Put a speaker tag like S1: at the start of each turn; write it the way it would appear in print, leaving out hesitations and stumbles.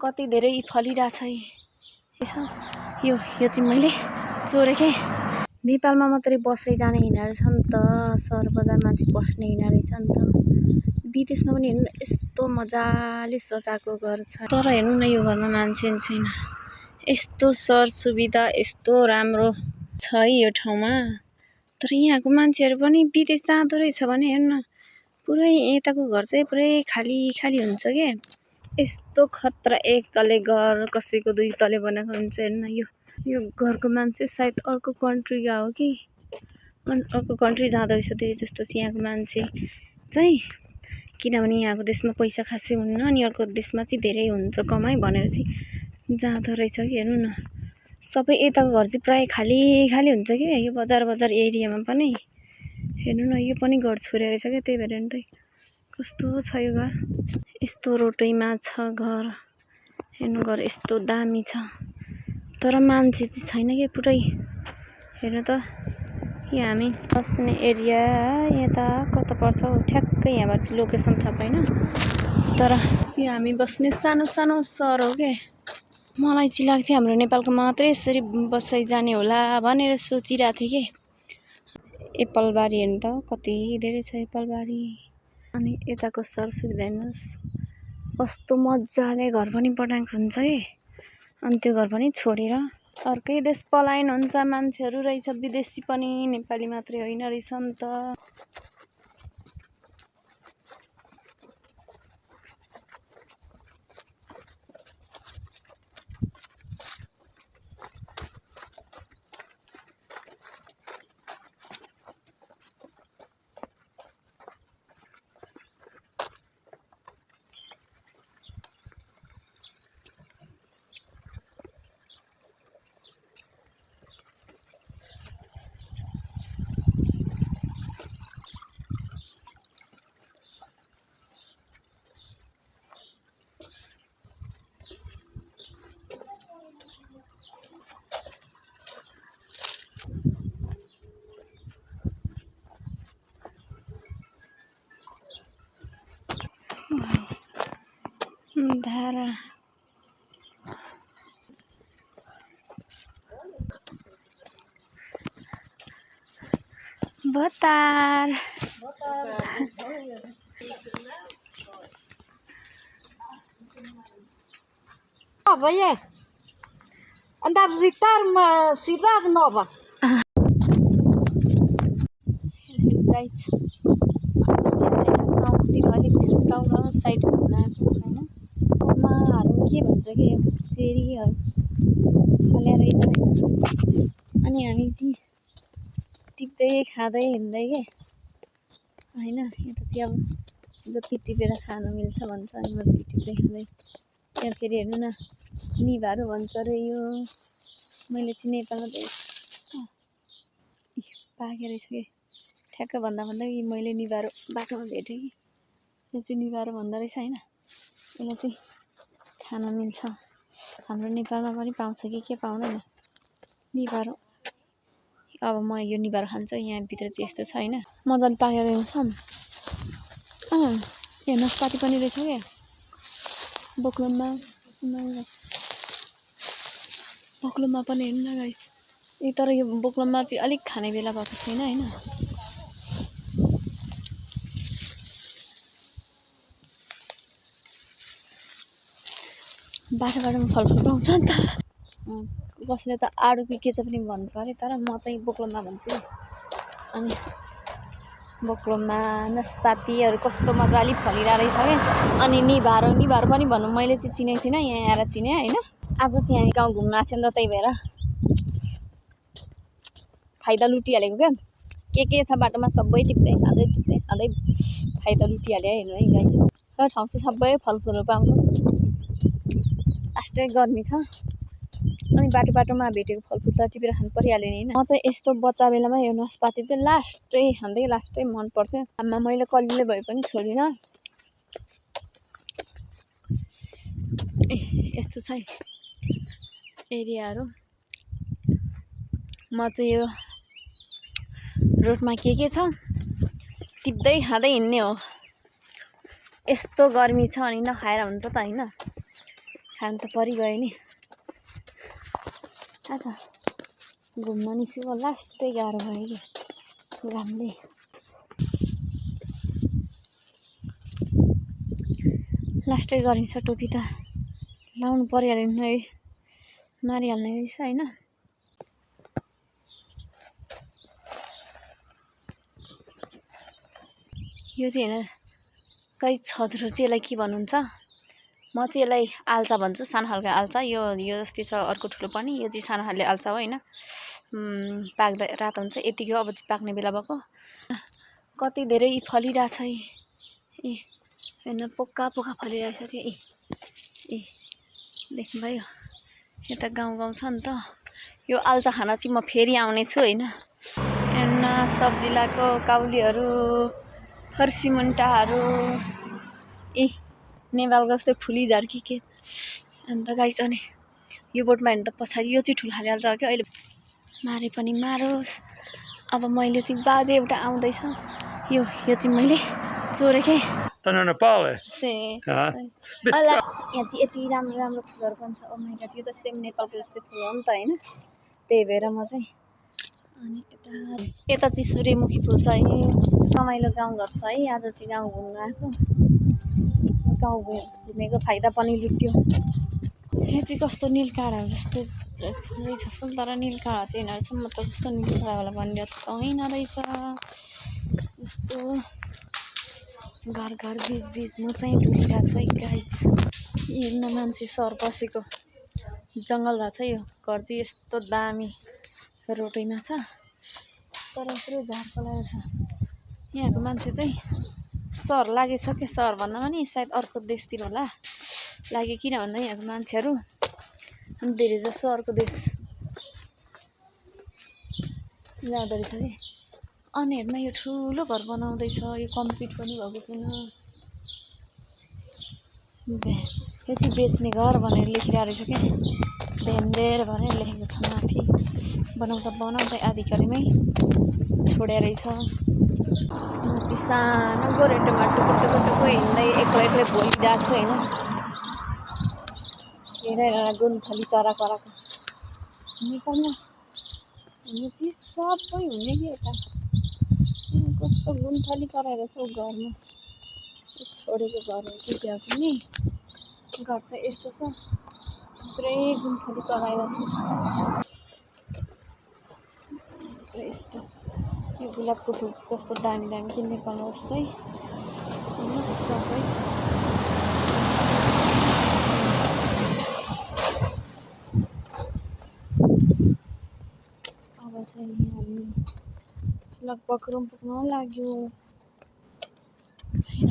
S1: कति धेरै फलिरहेछ यो चाहिँ मैले चोरेकै। नेपालमा मात्रै बसाइ जाने हिँड्ने रहेछ नि त, सहर बजार मान्छे बस्ने हिँड्ने रहेछ नि त। विदेशमा पनि हेर्नु यस्तो मजाले सजाएको घर छ, तर हेर्नु न यो घरमा मान्छे छैन। यस्तो सर सुविधा यस्तो राम्रो छ है यो ठाउँमा, तर यहाँको मान्छेहरू पनि विदेश जाँदो रहेछ भने हेर्नु न, पुरै यताको घर चाहिँ पुरै खाली खाली हुन्छ के। यस्तो खतरा एक तले घर कसैको 2 तले बनाएको हुन्छ। हेर्नु न यो घरको मान्छे सायद अर्को कन्ट्री गएको हो कि, अर्को कन्ट्री जाँदो रहेछ त्यही जस्तो चाहिँ यहाँको मान्छे चाहिँ। किनभने यहाँको देशमा पैसा खासै हुन्न, अनि अर्को देशमा चाहिँ धेरै हुन्छ कमाइ भनेर चाहिँ जाँदो रहेछ कि। हेर्नु न सबै यताको घर चाहिँ प्रायः खाली खाली हुन्छ कि यो बजार एरियामा पनि। हेर्नु न यो पनि घर छोडेर रहेछ क्या, त्यही भएर हेर्नु त कस्तो छ यो घर। यस्तो रोटैमा छ घर, हेर्नु घर यस्तो दामी छ, तर मान्छे चाहिँ छैन क्या पुरै। हेर्नु त यहाँ हामी बस्ने एरिया यता कता पर्छ हौ, ठ्याक्कै यहाँबाट चाहिँ लोकेसन थाहा पाइन, तर यो हामी बस्ने सानो सानो सहर हो क्या। मलाई चाहिँ लाग्थ्यो हाम्रो नेपालको मात्रै यसरी बसाइ जाने होला भनेर सोचिरहेको थिएँ कि। एप्पलबारी हेर्नु त कति धेरै छ एप्पलबारी। अनि यताको सरसुविधा हेर्नुहोस् कस्तो मजाले घर पनि बनाएको हुन्छ है। अनि त्यो घर पनि छोडेर अर्कै देश पलायन हुन्छ मान्छेहरू रहेछ, विदेशी पनि, नेपाली मात्रै होइन रहेछ नि त। धारा बतार
S2: भैया andar visitar uma cidade nova.
S1: Guys गाउँतिर अलिक गाउँ साइड घुम्न आएको होइन। गाउँमाहरू के भन्छ कि यो चेरीहरू फल्या रहेछ होइन। अनि हामी चाहिँ टिप्दै खाँदै हिँड्दै के होइन। यता चाहिँ अब जति टिपेर खानु मिल्छ भन्छ, अनि म चाहिँ टिप्दै खाँदै। यहाँ फेरि हेर्नु न निभारो भन्छ अरे यो, मैले चाहिँ नेपालमा पाकेको रहेछ कि। ठ्याक्क भन्दा मैले निभारो बाटोमा भेटेँ कि। यो चाहिँ निभारो भन्दो रहेछ होइन। यसलाई चाहिँ खान मिल्छ। हाम्रो नेपालमा पनि पाउँछ कि के पाउँदैन निभारो। अब म यो निभारो खान्छु। यहाँभित्र चाहिँ यस्तो छ होइन, मजाले पाकेर रहेछ। यहाँ नास्पाती पनि रहेछ क्या बोक्लोमा पनि हेर्नु न गाइस। तर यो बोक्लोमा चाहिँ अलिक खाने बेला भएको छैन होइन। बाटोमा फलफुल पाउँछ नि त। कसैले त आडु कि के चाहिँ पनि भन्छ अरे, तर म चाहिँ बोक्लोमा भन्छु। अनि बोक्लोमा नास्पातीहरू कस्तो मजाले फलिरहेको रहेछ क्या। अनि निभारो पनि भनौँ मैले चाहिँ चिनेको थिइनँ, यहाँ आएर चिनेँ होइन। आज चाहिँ हामी गाउँ घुम्न आएको थियो नि त, त्यही भएर फाइदा लुटिहालेको क्या। के छ बाटोमा सबै टिप्दै खाँदै फाइदा लुटिहाल्यो हेर्नु है गाइस। तर ठाउँ चाहिँ सबै फलफुलहरू पाउँछ। लास्टै गर्मी छ, अनि बाटोमा भेटेको फलफुल त टिपेर खानु परिहाल्यो नि होइन। म चाहिँ यस्तो बच्चा बेलामा यो नास्पाती चाहिँ लास्टै मन पर्थ्यो। आमा मैले कलिले भए पनि छोडिनँ। यस्तो छ एरियाहरू। म चाहिँ यो रोडमा के छ टिप्दै खाँदै हिँड्ने हो। यस्तो गर्मी छ अनि नखाएर हुन्छ त होइन। खान त परिगयो नि। थाहा छ घुम्न निस्केको लास्टै गाह्रो भयो कि घामले। लास्टै गरिन्छ टोपी त लाउनु परिहाल्यो नि है, मारिहाल्ने रहेछ होइन। यो चाहिँ होइन कहीँ हजुरहरू चाहिँ यसलाई के भन्नुहुन्छ? म चाहिँ यसलाई आल्चा भन्छु, सानो खालको आल्चा। यो जस्तै छ अर्को ठुलो पनि, यो चाहिँ सानो खाले आल्चा हो होइन। पाक्दा रातो हुन्छ, यतिकै हो। अब चाहिँ पाक्ने बेला भएको। कति धेरै फलिरहेछ ए होइन, पोका पोका फलिरहेछ कि ए देख्नुभयो। यता गाउँ छ नि त। यो आल्चा खाना चाहिँ म फेरि आउने छु होइन। एन्न सब्जी लाएको काउलीहरू, फर्सीमुन्टाहरू, नेपालको जस्तै फुली झर्की के। अन्त गाइस अनि यो बोटमा हेर्नु त पछाडि यो चाहिँ ठुलो खाले हाल्छ क्या। अहिले मारे पनि मारोस्। अब मैले चाहिँ बाजे एउटा आउँदैछ, यो चाहिँ मैले चोरेकै। यहाँ चाहिँ यति राम्रो राम्रो फुलहरू पनि छ। ओ माइ गॉड, यो त सेम नेपालको जस्तै फुल हो नि त होइन। त्यही भएर म चाहिँ अनि यता चाहिँ सूर्यमुखी फुल छ है। रमाइलो गाउँघर छ है। आज चाहिँ गाउँ घुम्न आएको। गाउँ घुमेको फाइदा पनि लुट्यो। यहाँ चाहिँ कस्तो निलकाँडाहरू जस्तो रहेछ फुल, तर निलकाँडा चाहिँ होइन रहेछ। म त कस्तो निलकाँडावाला भनिरहेको होइन रहेछ। यस्तो घर घर बिच म चाहिँ डुलिरहेको छु है गाइस। हेर्न मान्छे सहर बसेको जङ्गल भएको छ। यो घर चाहिँ यस्तो दामी रोटैमा छ, तर पुरै झारपलाएर छ। यहाँको मान्छे चाहिँ सहर लागेछ कि सहर भन्दा पनि सायद अर्को देशतिर होला लागे। किन भन्दा यहाँको मान्छेहरू धेरै जसो अर्को देश जाँदो रहेछ कि। अनि हेर्न यो ठुलो घर बनाउँदैछ। यो कम्प्लिट पनि भएको छैन। यो चाहिँ बेच्ने घर भनेर लेखिरहेको रहेछ क्या। भेन्देर भनेर लेखेको छ माथि। बनाउँदा आधिकारीमै छोड्या रहेछ। म चाहिँ सानो गोरेटोमा टुकुटुकु हिँड्दै एक्लै बोलिरहेको छु होइन। हेरेर गुन्थली चरा कराएको नेपालमा हुने चिज सबै हुने कि यता। कस्तो गुन्थली कराएर छ घरमा। छोडेको घर हो कि त्यहाँ पनि घर चाहिँ यस्तो छ, पुरै गुन्थली कराएर छ। यस्तो यो गुलाबको फुल चाहिँ कस्तो दामी दामी कि नेपालमा जस्तै होइन सबै। अब चाहिँ हामी लगभग रुम पुग्न लाग्यो होइन।